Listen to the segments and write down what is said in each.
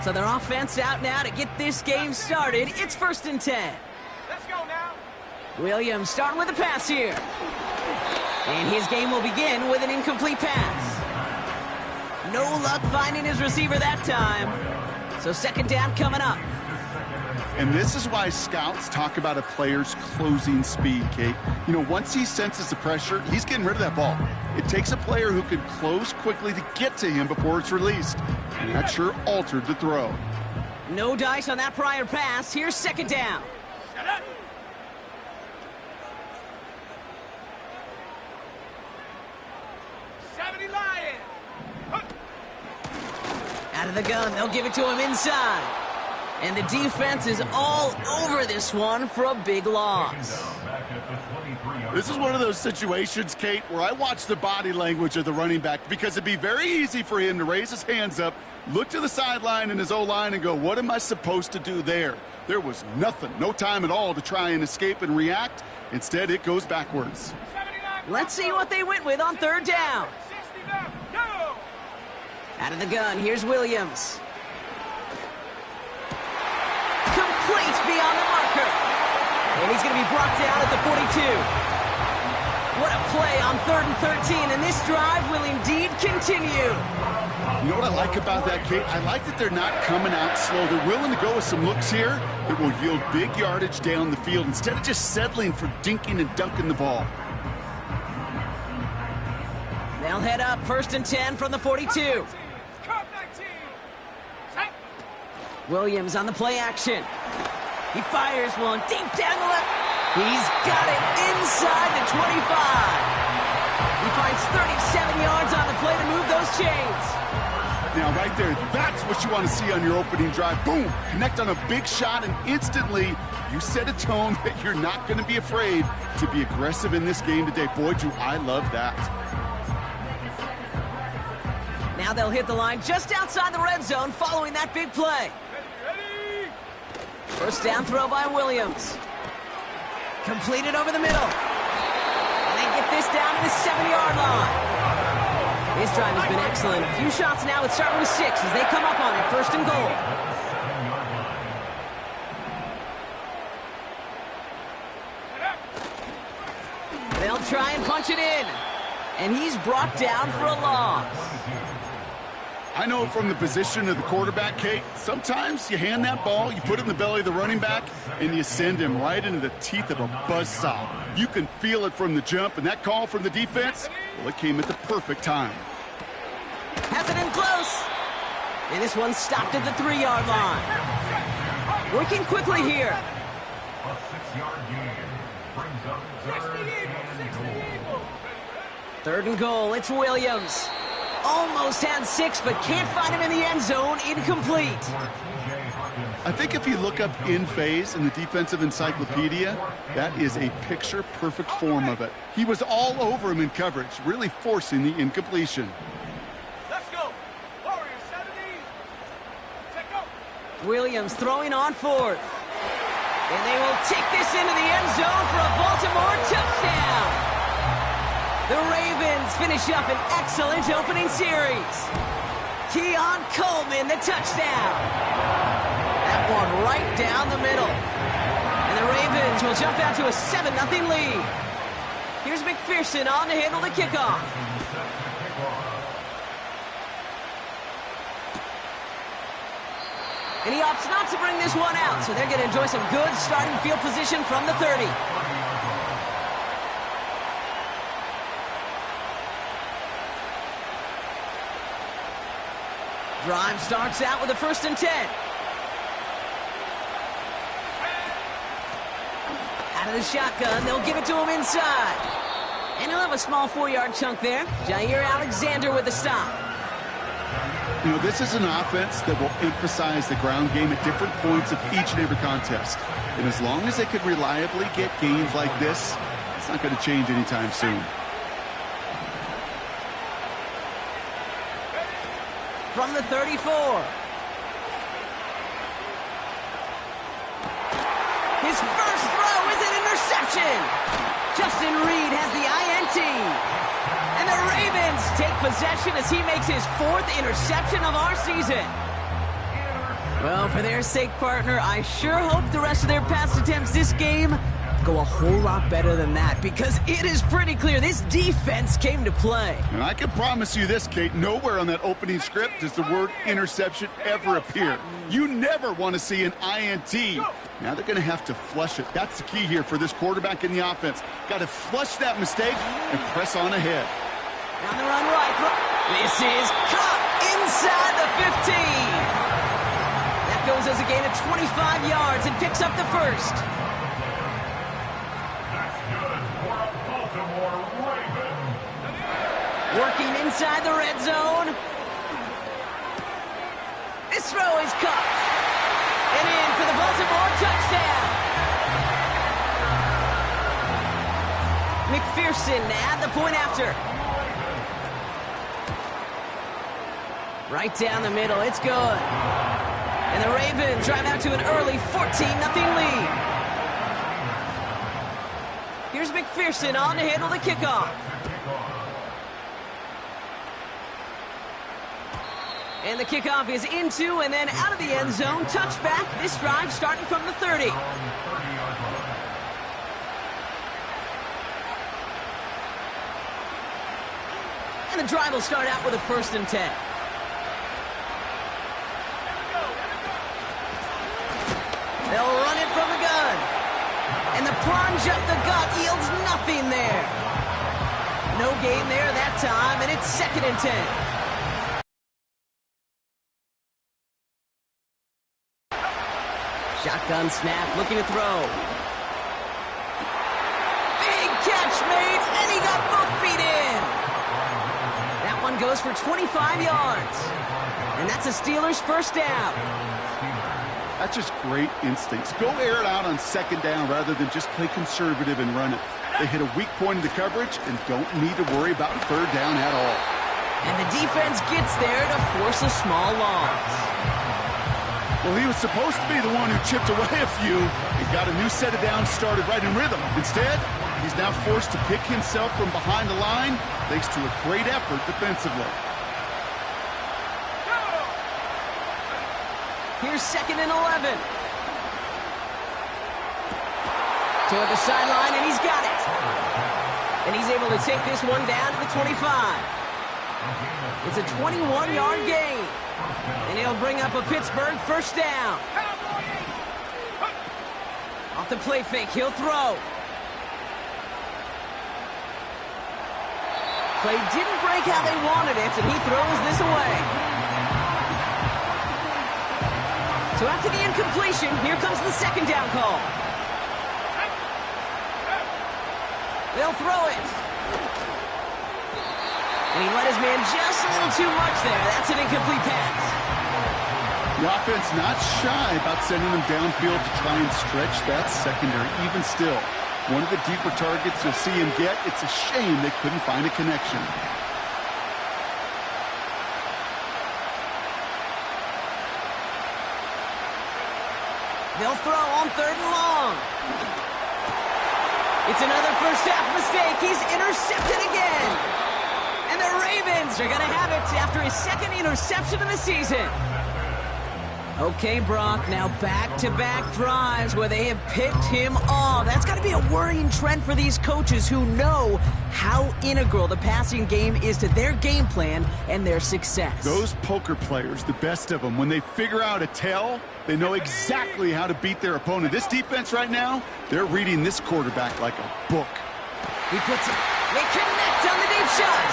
So their offense out now to get this game started. It's 1st and 10. Let's go now. Williams starting with a pass here. And his game will begin with an incomplete pass. No luck finding his receiver that time. So 2nd down coming up. And this is why scouts talk about a player's closing speed, Kate. You know, once he senses the pressure, he's getting rid of that ball. It takes a player who can close quickly to get to him before it's released. And that sure altered the throw. No dice on that prior pass. Here's 2nd down. Shut up. Out of the gun, they'll give it to him inside. And the defense is all over this one for a big loss. This is one of those situations, Kate, where I watch the body language of the running back because it'd be very easy for him to raise his hands up, look to the sideline in his O-line and go, what am I supposed to do there? There was nothing, no time at all to try and escape and react. Instead, it goes backwards. Let's see what they went with on 3rd down. 60 left. Go. Out of the gun, here's Williams. Complete beyond the marker. And he's going to be brought down at the 42. What a play on 3rd and 13, and this drive will indeed continue. You know what I like about that, Kate? I like that they're not coming out slow. They're willing to go with some looks here that will yield big yardage down the field instead of just settling for dinking and dunking the ball. They'll head up 1st and 10 from the 42. Williams on the play action. He fires one deep down the left. He's got it inside the 25. He finds 37 yards on the play to move those chains. Now, right there, that's what you want to see on your opening drive. Boom! Connect on a big shot, and instantly you set a tone that you're not going to be afraid to be aggressive in this game today. Boy, do I love that. Now they'll hit the line just outside the red zone following that big play. Ready. 1st down throw by Williams. Completed over the middle. And they get this down to the 7-yard line. His drive has been excellent. A few shots now. It's starting with 6 as they come up on it. 1st and goal. They'll try and punch it in. And he's brought down for a loss. I know from the position of the quarterback, Kate, sometimes you hand that ball, you put it in the belly of the running back, and you send him right into the teeth of a buzzsaw. You can feel it from the jump, and that call from the defense, well, it came at the perfect time. Has it in close. And this one stopped at the 3-yard line. Working quickly here. A 6-yard gain brings up 3rd and goal. 3rd and goal. It's Williams. Almost had 6, but can't find him in the end zone. Incomplete. I think if you look up in phase in the defensive encyclopedia, that is a picture-perfect form of it. He was all over him in coverage, really forcing the incompletion. Let's go. Warriors 70. Check out. Williams throwing on 4th. And they will take this into the end zone for a Baltimore touchdown. The Ravens finish up an excellent opening series. Keon Coleman, the touchdown. That one right down the middle. And the Ravens will jump out to a 7-0 lead. Here's McPherson on to handle the kickoff. And he opts not to bring this one out, so they're going to enjoy some good starting field position from the 30. Drive starts out with a 1st and 10. Out of the shotgun, they'll give it to him inside. And he'll have a small 4-yard chunk there. Jair Alexander with the stop. You know, this is an offense that will emphasize the ground game at different points of each and every contest. And as long as they can reliably get gains like this, it's not going to change anytime soon. From the 34. His first throw is an interception. Justin Reed has the INT. And the Ravens take possession as he makes his 4th interception of our season. Well, for their sake, partner, I sure hope the rest of their pass attempts this game go a whole lot better than that, because it is pretty clear this defense came to play. And I can promise you this, Kate, nowhere on that opening script does the word interception ever appear. You never want to see an INT. Now they're going to have to flush it. That's the key here for this quarterback in the offense. Got to flush that mistake and press on ahead. On the run right. This is caught inside the 15. That goes as a gain of 25 yards and picks up the first. That's good for a Baltimore Raven. Working inside the red zone. This throw is caught. And in for the Baltimore touchdown. McPherson at the point after. Right down the middle, it's good. And the Ravens drive out to an early 14-0 lead. Here's McPherson on to handle the kickoff. And the kickoff is into and then out of the end zone. Touchback, this drive starting from the 30. And the drive will start out with a 1st and 10. They'll run it from the gun. And the plunge up the gut yields nothing there. No gain there that time, and it's 2nd and 10. Shotgun snap, looking to throw. Big catch made, and he got both feet in. That one goes for 25 yards. And that's a Steelers' first down. That's just great instincts. Go air it out on 2nd down rather than just play conservative and run it. They hit a weak point in the coverage and don't need to worry about 3rd down at all. And the defense gets there to force a small loss. Well, he was supposed to be the one who chipped away a few and got a new set of downs started right in rhythm. Instead, he's now forced to pick himself from behind the line thanks to a great effort defensively. Here's 2nd and 11. Toward the sideline, and he's got it. And he's able to take this one down to the 25. It's a 21-yard gain. And he'll bring up a Pittsburgh 1st down. Off the play fake, he'll throw. Play didn't break how they wanted it, and he throws this away. So after the incompletion, here comes the 2nd down call. They'll throw it. And he let his man just a little too much there. That's an incomplete pass. The offense not shy about sending them downfield to try and stretch that secondary. Even still, one of the deeper targets you'll see him get. It's a shame they couldn't find a connection. They'll throw on 3rd and long. It's another first half mistake. He's intercepted again. And the Ravens are going to have it after his 2nd interception of the season. Okay, Brock, now back-to-back drives where they have picked him off. That's got to be a worrying trend for these coaches who know how integral the passing game is to their game plan and their success. Those poker players, the best of them, when they figure out a tell, they know exactly how to beat their opponent. This defense right now, they're reading this quarterback like a book. He puts it. They connect on the deep shot.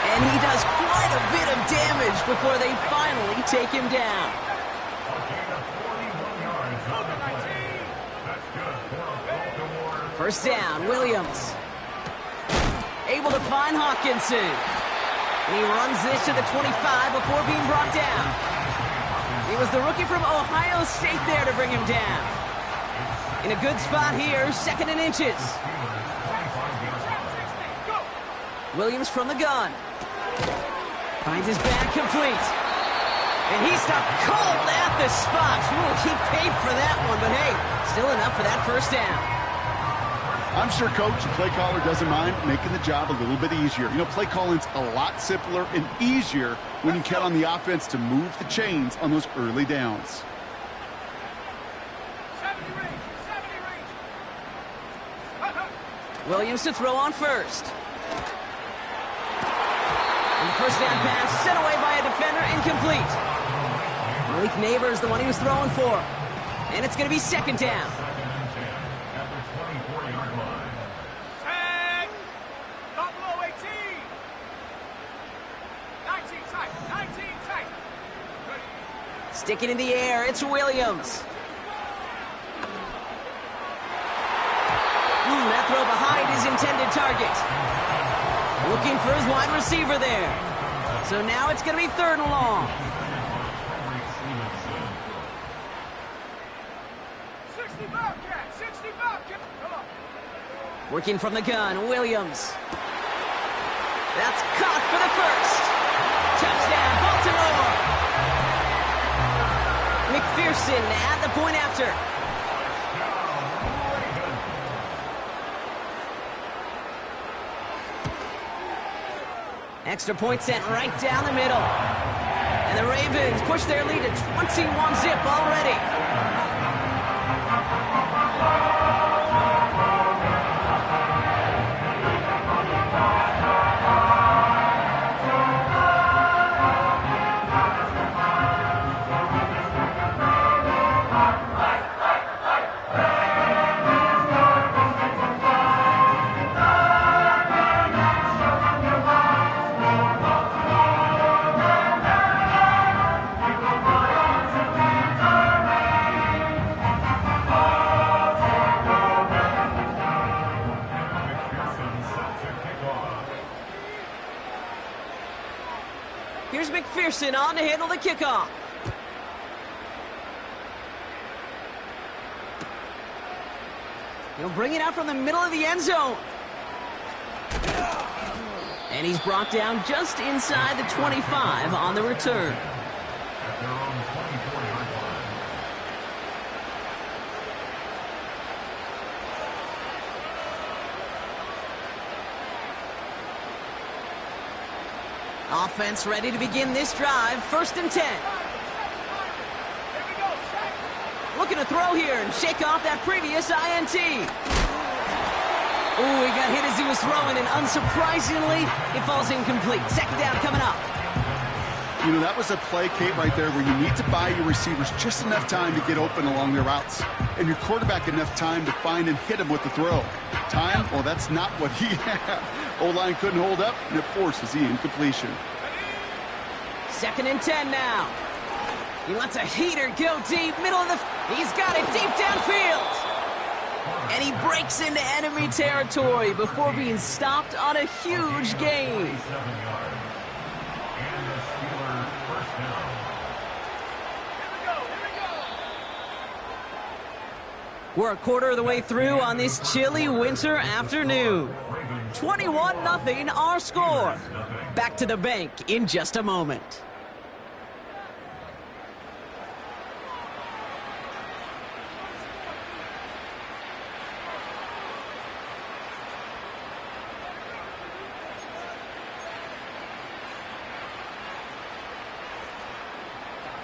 And he does quite a bit of damage before they finally take him down. First down, Williams. Able to find Hawkinson. And he runs this to the 25 before being brought down. It was the rookie from Ohio State there to bring him down. In a good spot here, 2nd and inches. Williams from the gun. Finds his back complete. And he stopped cold at the spot. Ooh, he paid for that one, but hey, still enough for that first down. I'm sure coach and play caller doesn't mind making the job a little bit easier. You know, play calling's a lot simpler and easier when you count on the offense to move the chains on those early downs. 70 range, 70 range. Williams to throw on first. And the first down pass sent away by a defender, incomplete. Malik Neighbors, the one he was throwing for. And it's going to be second down. At the 24-yard line. Set. Not below 18. 19 tight, 19 tight. Ready. Stick it in the air. It's Williams. That throw behind his intended target. Looking for his wide receiver there. So now it's going to be third and long. 60 Bobcat, 60 Bobcat. Come on. Working from the gun, Williams. That's caught for the first. Touchdown, Baltimore. McPherson at the point after. Extra point sent right down the middle. And the Ravens push their lead to 21-zip already. Here's McPherson on to handle the kickoff. He'll bring it out from the middle of the end zone. And he's brought down just inside the 25 on the return. At their own 24-yard line. Offense ready to begin this drive. First and 10. Here we go, set. Looking to throw here and shake off that previous INT. Ooh, he got hit as he was throwing, and unsurprisingly, it falls incomplete. Second down coming up. You know, that was a play, Kate, right there where you need to buy your receivers just enough time to get open along their routes, and your quarterback enough time to find and hit him with the throw. Time? Well, that's not what he had. O-line couldn't hold up, and it forces the incompletion. Second and 10 now. He lets a heater go deep, middle of the... He's got it deep downfield. And he breaks into enemy territory before being stopped on a huge gain. 7 yards. And the Steelers first down. Here we go. We're a quarter of the way through on this chilly winter afternoon. 21-0 our score. Back to the bank in just a moment.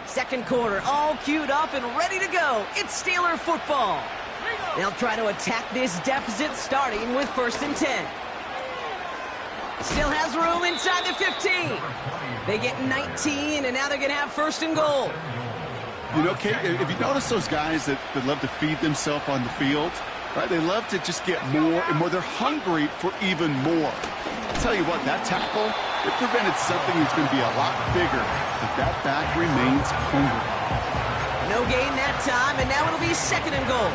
Second quarter, all queued up and ready to go. It's Steeler football. They'll try to attack this deficit starting with first and 10. Still has room inside the 15. They get 19, and now they're going to have first and goal. You know, Kate, if you notice those guys that love to feed themselves on the field, right? They love to just get more and more. They're hungry for even more. I'll tell you what, that tackle, it prevented something that's going to be a lot bigger, but that back remains hungry. No gain that time, and now it'll be second and goal.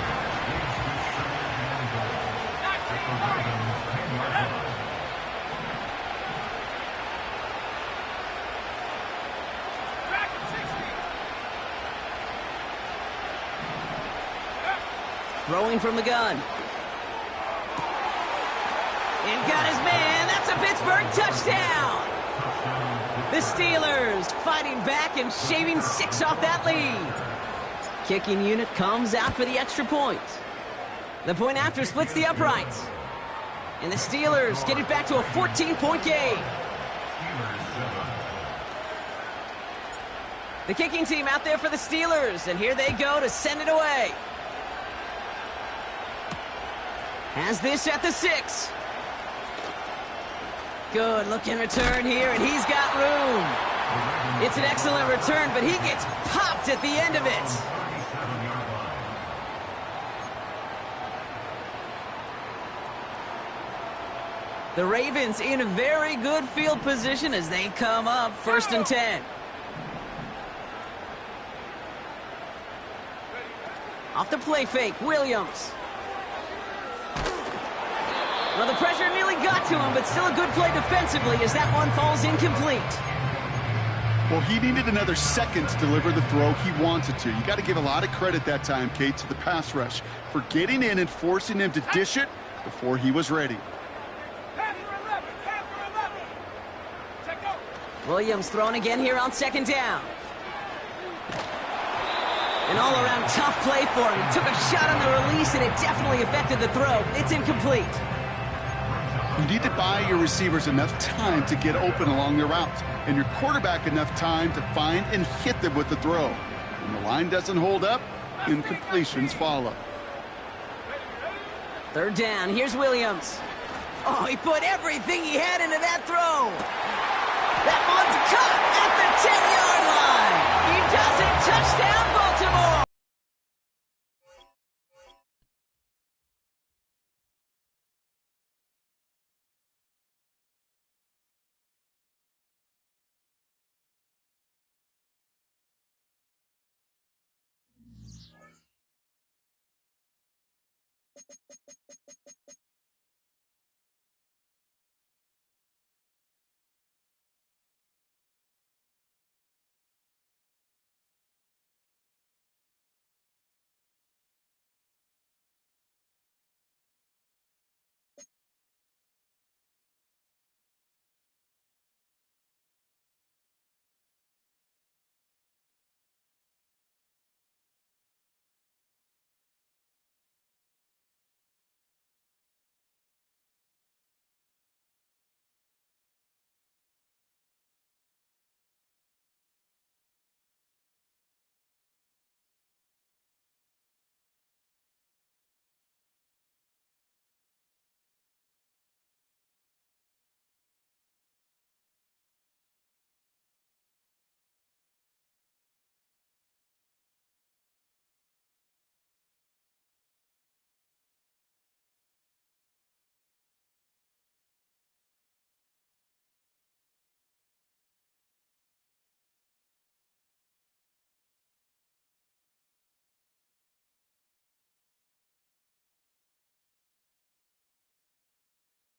Throwing from the gun. And got his man. That's a Pittsburgh touchdown. The Steelers fighting back and shaving 6 off that lead. Kicking unit comes out for the extra point. The point after splits the uprights. And the Steelers get it back to a 14-point game. The kicking team out there for the Steelers, and here they go to send it away. Has this at the 6. Good looking return here, and he's got room. It's an excellent return, but he gets popped at the end of it. The Ravens in a very good field position as they come up 1st and 10. Off the play fake, Williams. Well, the pressure nearly got to him, but still a good play defensively as that one falls incomplete. Well, he needed another second to deliver the throw he wanted to. You got to give a lot of credit that time, Kate, to the pass rush for getting in and forcing him to dish it before he was ready. Williams thrown again here on 2nd down. An all-around tough play for him. He took a shot on the release, and it definitely affected the throw. It's incomplete. You need to buy your receivers enough time to get open along their routes, and your quarterback enough time to find and hit them with the throw. When the line doesn't hold up, incompletions follow. 3rd down. Here's Williams. Oh, he put everything he had into that throw. That one's caught at the 10-yard line. He does it. Touchdown, Baltimore.